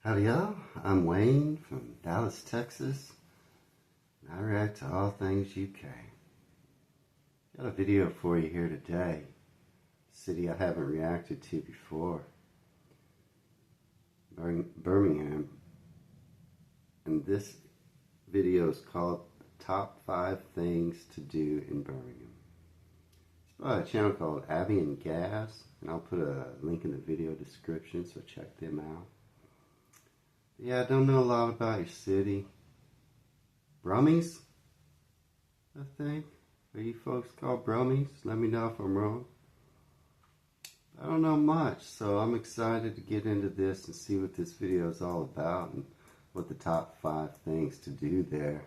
Howdy y'all, I'm Wayne from Dallas, Texas, and I react to all things UK. Got a video for you here today, a city I haven't reacted to before, Birmingham, and this video is called Top 5 Things to Do in Birmingham. It's by a channel called Abby and Gaz, and I'll put a link in the video description, so check them out. Yeah, I don't know a lot about your city. Brummies, I think. Are you folks called Brummies? Let me know if I'm wrong. I don't know much, so I'm excited to get into this and see what this video is all about and what the top 5 things to do there.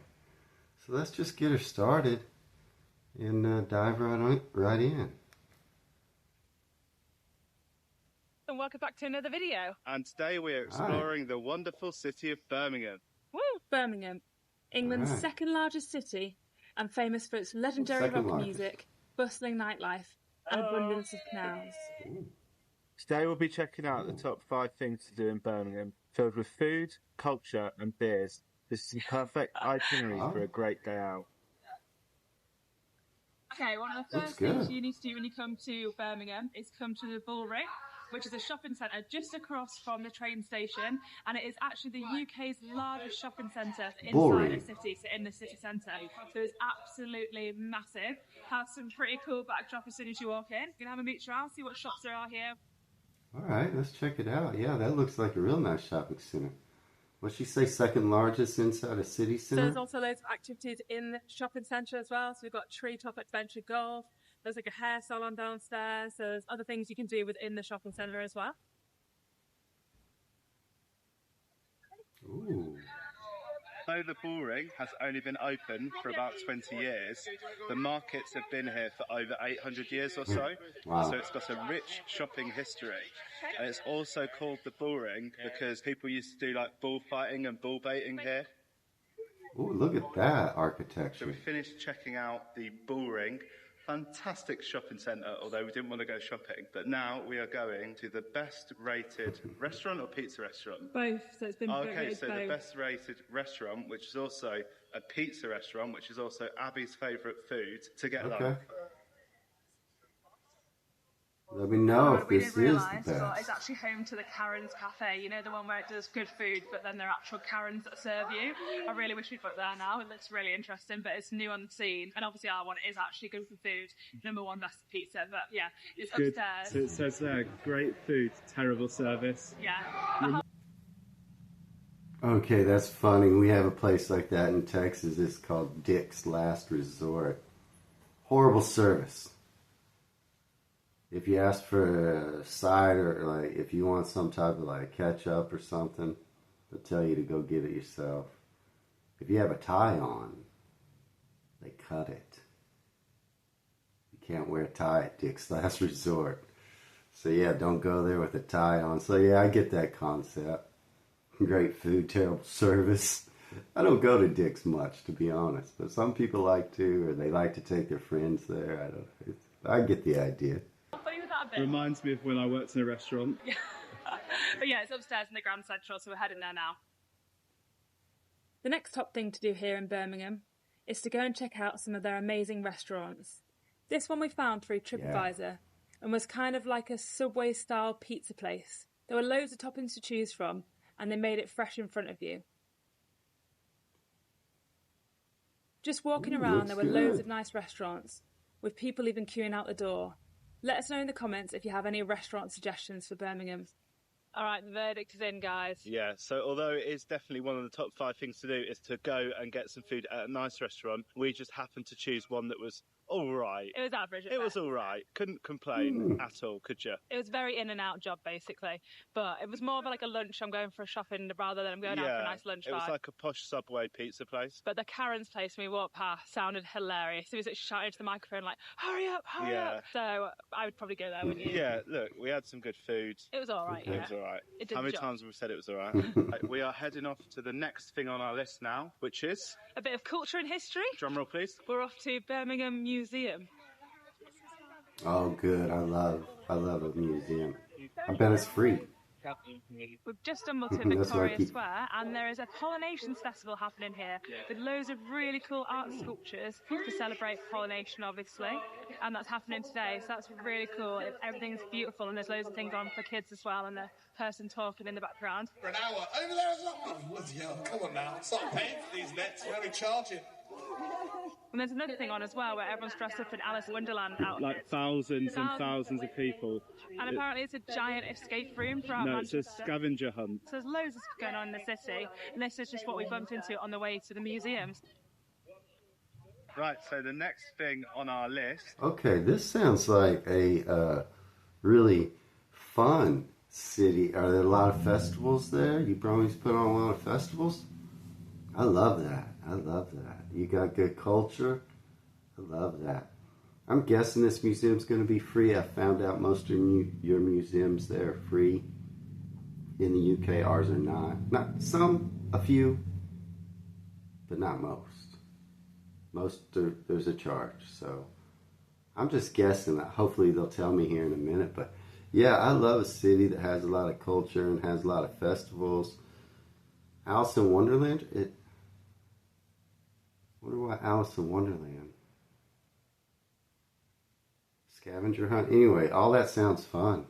So let's just get her started and dive right in. And welcome back to another video. And today we are exploring the wonderful city of Birmingham. Woo! Birmingham, England's second largest city and famous for its legendary rock music, bustling nightlife and abundance of canals. Today we'll be checking out the top 5 things to do in Birmingham, filled with food, culture and beers. This is a perfect itinerary for a great day out. Okay, one of the first things you need to do when you come to Birmingham is come to the Bullring, which is a shopping centre just across from the train station, and it is actually the UK's largest shopping centre inside a city, so in the city centre. So it's absolutely massive. Has some pretty cool backdrop as soon as you walk in. You can have a mooch around, see what shops there are here. Alright, let's check it out. Yeah, that looks like a real nice shopping centre. What'd she say, second largest inside a city centre? So there's also loads of activities in the shopping centre as well. So we've got treetop adventure golf. There's like a hair salon downstairs. So there's other things you can do within the shopping centre as well. Ooh. Though the Bullring has only been open for about 20 years, the markets have been here for over 800 years or so. Wow. So it's got a rich shopping history. And it's also called the Bullring because people used to do like bullfighting and bull baiting here. Ooh, look at that architecture. So we finished checking out the Bullring. Fantastic shopping centre, although we didn't want to go shopping. But now we are going to the best rated restaurant or pizza restaurant? Both, so it's been okay, so both. The best rated restaurant, which is also a pizza restaurant, which is also Abby's favourite food, to get along. Let me know if this is the best. But it's actually home to the Karen's Cafe. You know, the one where it does good food, but then they're actual Karens that serve you. I really wish we'd put there now. It looks really interesting, but it's new on the scene. And obviously our one is actually good for food. Number 1, that's the pizza. But yeah, it's good. Upstairs. So it says there, great food, terrible service. Yeah. Okay, that's funny. We have a place like that in Texas. It's called Dick's Last Resort. Horrible service. If you ask for a side or like if you want some type of like ketchup or something, they'll tell you to go get it yourself. If you have a tie on, they cut it. You can't wear a tie at Dick's Last Resort. So yeah, don't go there with a tie on. So yeah, I get that concept. Great food, terrible service. I don't go to Dick's much, to be honest, but some people like to, or they like to take their friends there. I don't. I get the idea. Reminds me of when I worked in a restaurant. But yeah, it's upstairs in the Grand Central, so we're heading there now. The next top thing to do here in Birmingham is to go and check out some of their amazing restaurants. This one we found through TripAdvisor and was kind of like a Subway-style pizza place. There were loads of toppings to choose from, and they made it fresh in front of you. Just walking around, there were loads of nice restaurants, with people even queuing out the door. Let us know in the comments if you have any restaurant suggestions for Birmingham. All right, the verdict is in, guys. Yeah, so although it is definitely one of the top 5 things to do is to go and get some food at a nice restaurant, we just happened to choose one that was all right. It was average. It was all right. Couldn't complain at all, could you? It was a very in and out job, basically. But it was more of like a lunch. I'm going for a shopping rather than I'm going out for a nice lunch. It was like a posh Subway pizza place. But the Karen's place when we walked past sounded hilarious. It was like shouting to the microphone like, hurry up, hurry up. So I would probably go there, wouldn't you? Yeah, look, we had some good food. It was all right, It was all right. How many times have we said it was all right? We are heading off to the next thing on our list now, which is... a bit of culture and history. Drum roll, please. We're off to Birmingham Museum. Oh, good. I love a museum. I bet it's free. We've just stumbled to Victoria Square, and there is a pollinations festival happening here with loads of really cool art sculptures to celebrate pollination, obviously, and that's happening today. So that's really cool. Everything's beautiful, and there's loads of things on for kids as well, and a person talking in the background. For an hour over there as well. Oh, bloody hell! Come on now, start paying for these nets. We're only charging. And there's another thing on as well where everyone's dressed up in Alice in Wonderland outfits. Like thousands and thousands of people. And apparently it's a giant escape room throughout Manchester. Manchester. It's a scavenger hunt. So there's loads of stuff going on in the city, and this is just what we bumped into on the way to the museums. Right, so the next thing on our list... Okay, this sounds like a really fun city. Are there a lot of festivals there? You probably put on a lot of festivals? I love that. I love that. You got good culture. I love that. I'm guessing this museum's going to be free. I found out most of your museums there are free in the UK. Ours are not. Not some, a few, but not most. Most there's a charge. So I'm just guessing that. Hopefully they'll tell me here in a minute. But yeah, I love a city that has a lot of culture and has a lot of festivals. Alice in Wonderland. Wonder why Alice in Wonderland. Scavenger hunt. Anyway, all that sounds fun.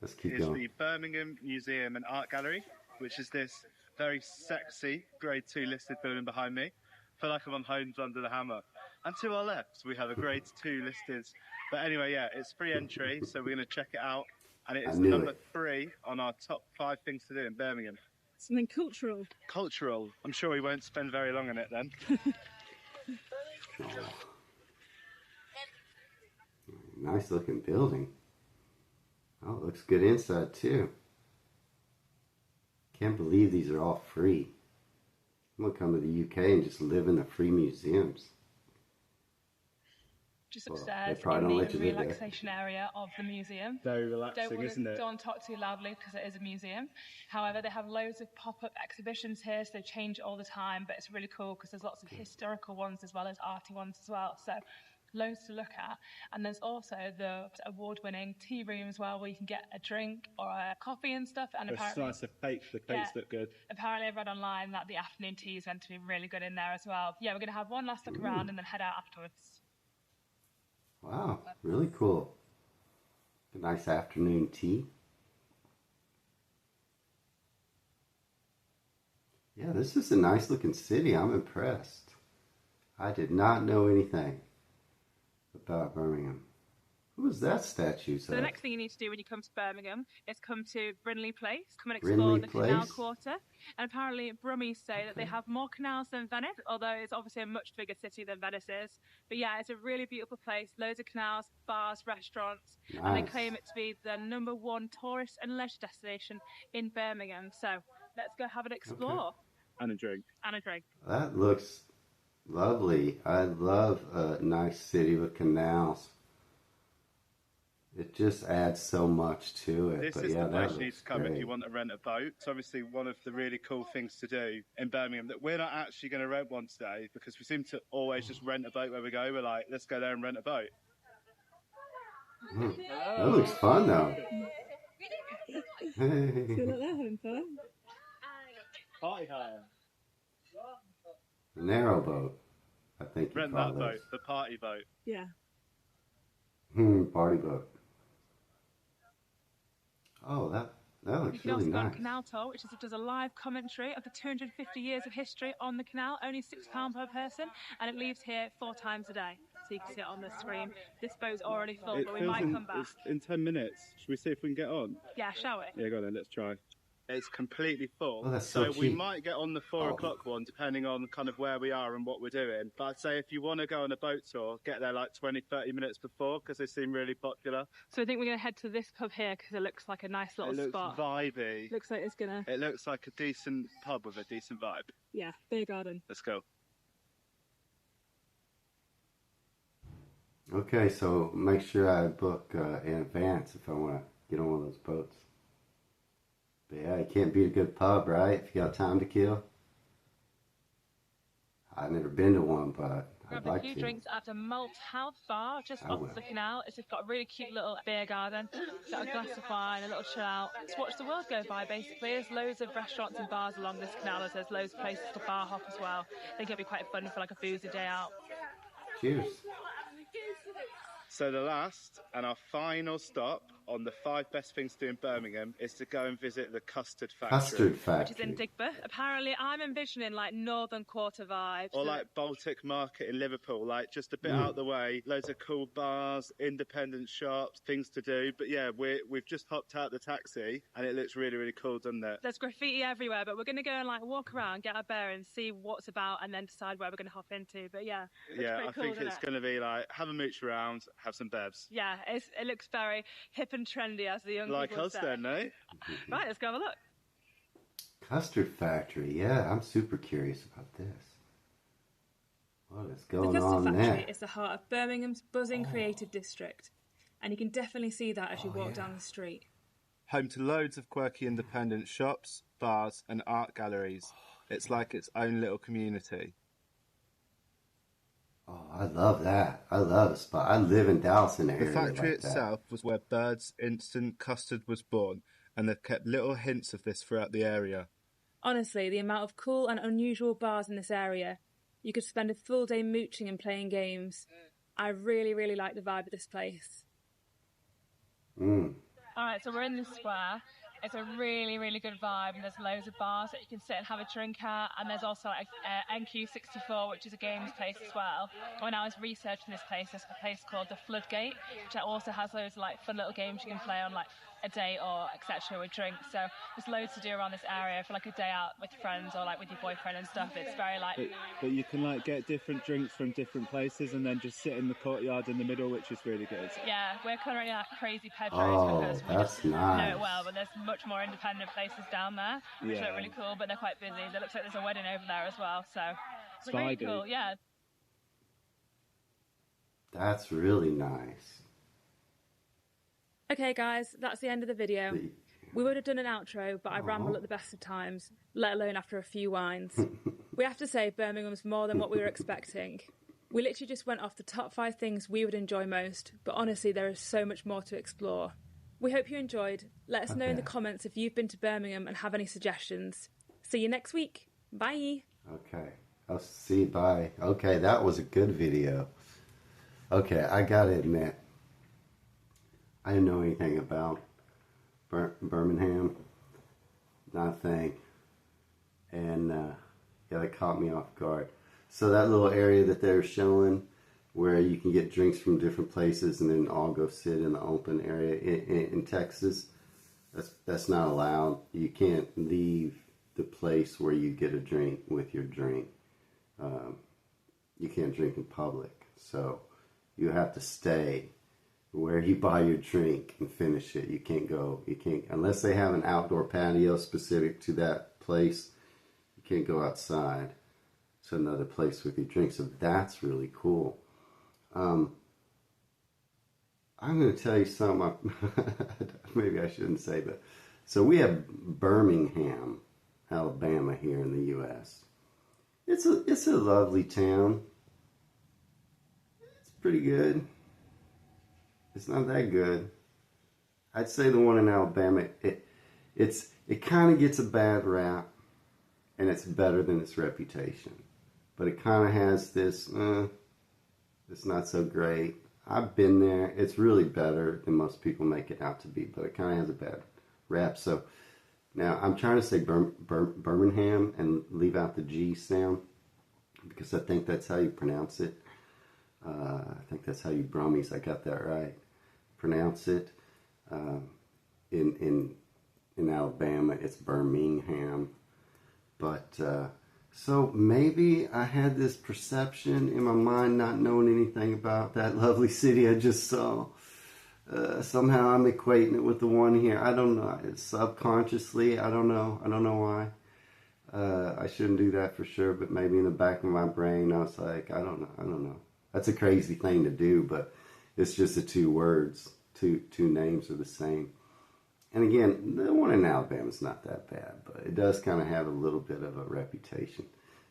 Let's keep going. It's the Birmingham Museum and Art Gallery, which is this very sexy Grade 2 listed building behind me. I feel like I'm on Homes Under the Hammer. And to our left, we have a Grade 2 listed. But anyway, yeah, it's free entry, so we're going to check it out. And it is number 3 on our top 5 things to do in Birmingham. Something cultural. Cultural. I'm sure we won't spend very long on it then. Nice looking building. Oh, it looks good inside too. Can't believe these are all free. I'm gonna come to the UK and just live in the free museums. Just upstairs in the relaxation area of the museum. Very relaxing, isn't it? Don't talk too loudly because it is a museum. However, they have loads of pop-up exhibitions here, so they change all the time, but it's really cool because there's lots of historical ones as well as arty ones as well. So loads to look at. And there's also the award-winning tea room as well, where you can get a drink or a coffee and stuff. And apparently, it's nice. The cakes look good. Apparently, I've read online that the afternoon tea is meant to be really good in there as well. Yeah, we're going to have one last look around and then head out afterwards. Wow, really cool. A nice afternoon tea. Yeah, this is a nice looking city. I'm impressed. I did not know anything about Birmingham. Who is that statue? So the next thing you need to do when you come to Birmingham is come to Brindley Place. Come and explore the Canal Quarter. And apparently Brummies say that they have more canals than Venice, although it's obviously a much bigger city than Venice is. But yeah, it's a really beautiful place. Loads of canals, bars, restaurants. Nice. And they claim it to be the #1 tourist and leisure destination in Birmingham. So let's go have an explore. Okay. And a drink. And a drink. That looks lovely. I love a nice city with canals. It just adds so much to it. This is the place you need to come if you want to rent a boat. It's obviously one of the really cool things to do in Birmingham that we're not actually going to rent one today because we seem to always just rent a boat where we go. We're like, let's go there and rent a boat. That looks fun though. Hey. So they're having fun. Party hire. A narrow boat, I think. Rent that boat, the party boat. Yeah. Party boat. Oh, that looks really nice. You can also go on Canal Tour, which does a live commentary of the 250 years of history on the canal, only £6 per person, and it leaves here 4 times a day. So you can see it on the screen. This boat's already full, but we might come back. In 10 minutes. Should we see if we can get on? Yeah, shall we? Yeah, go on then, let's try. It's completely full. Oh, that's so we might get on the 4 o'clock one, depending on kind of where we are and what we're doing. But I'd say if you want to go on a boat tour, get there like 20, 30 minutes before, because they seem really popular. So I think we're going to head to this pub here, because it looks like a nice little spot. It looks vibey. Looks like it's going to... It looks like a decent pub with a decent vibe. Yeah, beer garden. Let's go. Okay, so make sure I book in advance if I want to get on one of those boats. But yeah, you can't beat a good pub, right? If you got time to kill. I've never been to one, but Grabbed a few drinks at the Malt House bar just off the canal. It's just got a really cute little beer garden. Got a glass of wine, a little chill out. Just watch the world go by, basically. There's loads of restaurants and bars along this canal, as there's loads of places to bar hop as well. I think it'll be quite fun for like a boozy day out. Cheers. So the last and our final stop on the 5 best things to do in Birmingham is to go and visit the Custard Factory. Custard Factory. Which is in Digbeth. Apparently, I'm envisioning like Northern Quarter vibes. Or like Baltic Market in Liverpool, like just a bit out the way. Loads of cool bars, independent shops, things to do. But yeah, we've just hopped out the taxi and it looks really, really cool, doesn't it? There's graffiti everywhere, but we're going to go and like walk around, get our bearings, see what's about, and then decide where we're going to hop into. But yeah, I think it's going to be like have a mooch around, have some bevs. Yeah, it looks very hip and trendy, as the young like people us say. then, eh? Right, let's go have a look. Custard Factory, yeah, I'm super curious about this. What is going the on Custard there? Factory is the heart of Birmingham's buzzing creative district, and you can definitely see that as you walk down the street. Home to loads of quirky independent shops, bars and art galleries. It's like its own little community. Oh, I love that. I love a spot. I live in Dallas in the area. The factory like itself was where Bird's instant custard was born, and they've kept little hints of this throughout the area. Honestly, the amount of cool and unusual bars in this area, you could spend a full day mooching and playing games. I really, really like the vibe of this place. Alright, so we're in the square. It's a really, really good vibe, and there's loads of bars that you can sit and have a drink at, and there's also like NQ64, which is a games place as well. When I was researching this place, there's a place called the Floodgate, which also has loads of like fun little games you can play on like a date or etc. with drinks. So there's loads to do around this area for like a day out with friends or like with your boyfriend and stuff. It's very like... But you can like get different drinks from different places and then just sit in the courtyard in the middle, which is really good. Yeah, we're currently at Crazy Pedro's because we that's just nice. know it well, but there's much more independent places down there, which look really cool, but they're quite busy. It looks like there's a wedding over there as well, so it's really cool, yeah. That's really nice. Okay guys, that's the end of the video. We would have done an outro, but I ramble at the best of times, let alone after a few wines. We have to say Birmingham's more than what we were expecting. We literally just went off the top 5 things we would enjoy most, but honestly there is so much more to explore. We hope you enjoyed. Let us know in the comments if you've been to Birmingham and have any suggestions. See you next week. Bye. Okay. I'll see you. Bye. Okay, that was a good video. Okay, I gotta admit, I didn't know anything about Birmingham. Not a thing. And yeah, that caught me off guard. So that little area that they were showing, where you can get drinks from different places and then all go sit in the open area in Texas, that's not allowed. You can't leave the place where you get a drink with your drink. You can't drink in public, so you have to stay where you buy your drink and finish it. You can't unless they have an outdoor patio specific to that place. You can't go outside to another place with your drink. So that's really cool. I'm going to tell you something. Maybe I shouldn't say, but so we have Birmingham, Alabama here in the U.S. It's a lovely town. It's pretty good. It's not that good. I'd say the one in Alabama, it kind of gets a bad rap, and it's better than its reputation. But it kind of has this, it's not so great. I've been there. It's really better than most people make it out to be, but it kind of has a bad rap. So now I'm trying to say Birmingham and leave out the G sound because I think that's how you pronounce it. I think that's how you Brummies. I got that right. Pronounce it. In Alabama, it's Birmingham. But so maybe I had this perception in my mind, not knowing anything about that lovely city I just saw. Somehow I'm equating it with the one here. I don't know. It's subconsciously. I don't know. I don't know why. I shouldn't do that for sure, but maybe in the back of my brain, I was like, I don't know. I don't know. That's a crazy thing to do, but it's just the 2 words. Two names are the same. And again, the one in Alabama is not that bad, but it does kind of have a little bit of a reputation.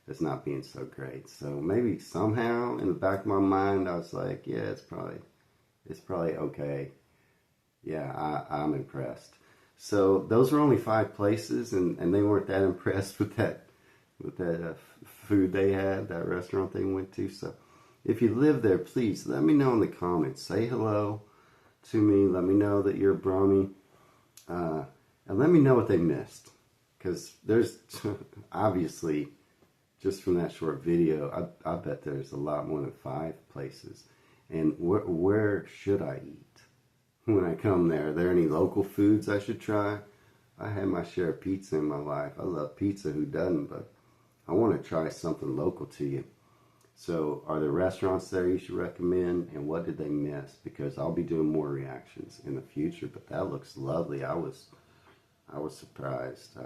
as not being so great. So maybe somehow in the back of my mind, I was like, yeah, it's probably okay. Yeah, I'm impressed. So those were only 5 places, and they weren't that impressed with that food they had, that restaurant they went to. So if you live there, please let me know in the comments. Say hello to me. Let me know that you're a Brummy. And let me know what they missed. Because there's obviously, just from that short video, I bet there's a lot more than 5 places. And where should I eat when I come there? Are there any local foods I should try? I had my share of pizza in my life. I love pizza, who doesn't? But I want to try something local to you. So are there restaurants there you should recommend? And what did they miss? Because I'll be doing more reactions in the future. But that looks lovely. I was surprised.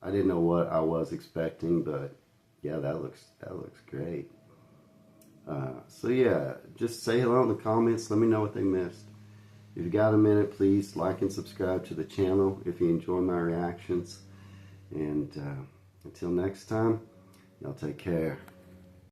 I didn't know what I was expecting, but yeah, that looks great. So yeah, just say hello in the comments. Let me know what they missed. If you got a minute, please like and subscribe to the channel if you enjoy my reactions. And until next time, y'all take care.